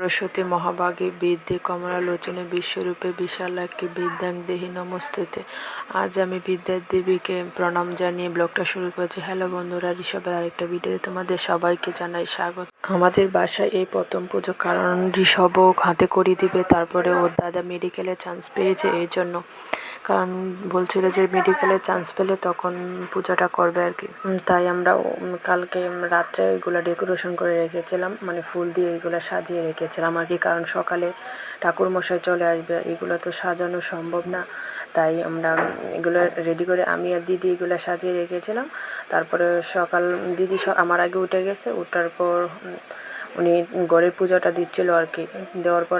সরস্বতী মহাভাগে বিদ্যে কমলালোচনে বিশ্বরূপে বিশালাক্ষী বিদ্যাং দেহি নমস্তুতে। আজ আমি বিদ্যার দেবীকে প্রণাম জানিয়ে ব্লগটা শুরু করছি। হ্যালো বন্ধুরা, ঋষভের আরেকটা ভিডিও তোমাদের সবাইকে জানাই স্বাগত। আমাদের বাসায় এই প্রথম পুজো, কারণ ঋষভও হাতে করিয়ে দিবে। তারপরে ওর দাদা মেডিকেলে চান্স পেয়েছে, এই জন্য কারণ বলছিল যে মেডিকেলে চান্স পেলে তখন পূজাটা করবে আর কি। তাই আমরা কালকে রাত্রে এগুলো ডেকোরেশন করে রেখেছিলাম, মানে ফুল দিয়ে এগুলো সাজিয়ে রেখেছিলাম আর কি। কারণ সকালে ঠাকুরমশাই চলে আসবে, এগুলো তো সাজানো সম্ভব না। তাই আমরা এগুলো রেডি করে আমি আর দিদি এগুলো সাজিয়ে রেখেছিলাম। তারপরে সকাল দিদি আমার আগে উঠে গেছে, ওঠার পর উনি ঘরের পূজাটা দিচ্ছিল আর কি। দেওয়ার পর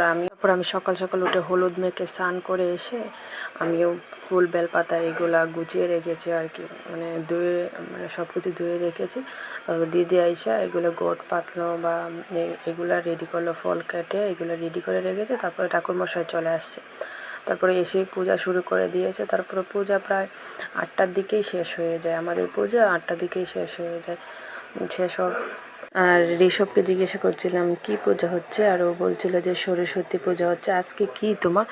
আমি সকাল সকাল উঠে হলুদ মেখে স্নান করে এসে আমিও ফুল বেলপাতা এগুলা গুছিয়ে রেখেছি আর কি, মানে ধুয়ে, মানে সব কিছু ধুয়ে রেখেছি। তারপর দিদি আইসা এগুলো গোট পাতলো বা এগুলা রেডি করলো, ফল কেটে এগুলো রেডি করে রেখেছে। তারপরে ঠাকুরমশাই চলে আসছে, তারপরে এসে পূজা শুরু করে দিয়েছে। তারপরে পূজা প্রায় 8টার দিকেই শেষ হয়ে যায়, আমাদের পূজা 8টার দিকেই শেষ হয়ে যায়। শেষ হোক আর ঋষভকে জিজ্ঞাসা করছিলাম কি পূজা হচ্ছে, আর ও বলছিল যে সরস্বতী পূজা হচ্ছে। আজকে কি তোমার,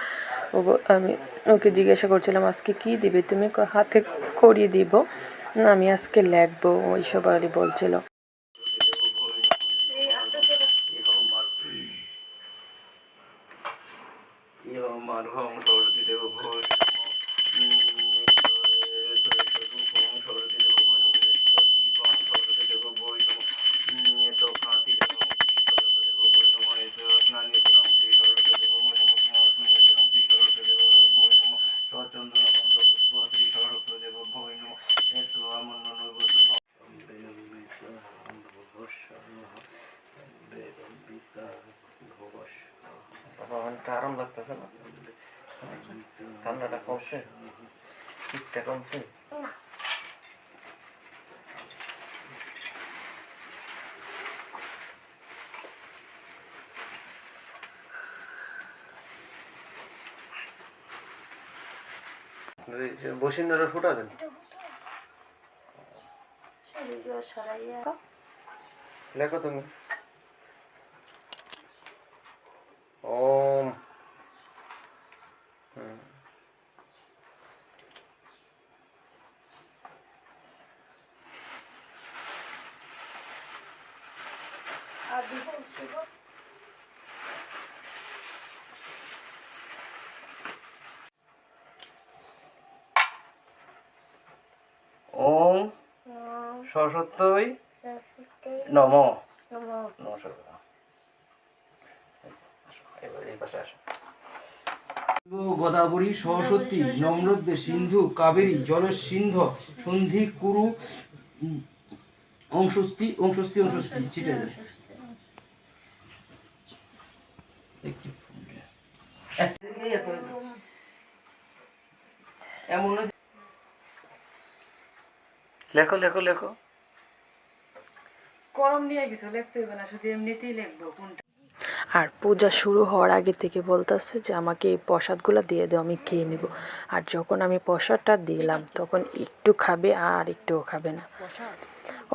আমি ওকে জিজ্ঞাসা করছিলাম আজকে কি দিবে তুমি, হাতে করিয়ে দিব, আমি আজকে লিখবো, ওইসব আর বলছিল। আরাম লাগতেছে না, ঠান্ডাটা কমছে, শীতটা কমছে। বসিন্দারা ফুটা দেন, লেখো তুমি ওম। ওম সরস্বতী নম। গোদাবরী সরস্বতী নর্মদে সিন্ধু কাবেরী জলসিন্ধ সন্ধি কুরু অংশস্তি অংশস্তি অংশস্তি ছিটে যায়। লেখো লেখো লেখো, কলম নিয়ে গেছো, লিখতে হবে না, শুধু এমনিতেই লিখবো কোনটা। আর পূজা শুরু হওয়ার আগে থেকে বলতেছে যে আমাকে এই প্রসাদগুলো দিয়ে দাও, আমি খেয়ে নেব। আর যখন আমি প্রসাদটা দিলাম তখন একটু খাবে আর একটুও খাবে না।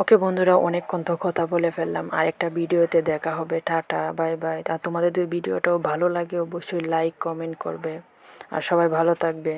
ওকে বন্ধুরা, অনেকক্ষণ তো কথা বলে ফেললাম, আর একটা ভিডিওতে দেখা হবে। Tata, bye bye. আর তোমাদের যদি ভিডিওটাও ভালো লাগে অবশ্যই লাইক কমেন্ট করবে, আর সবাই ভালো থাকবে।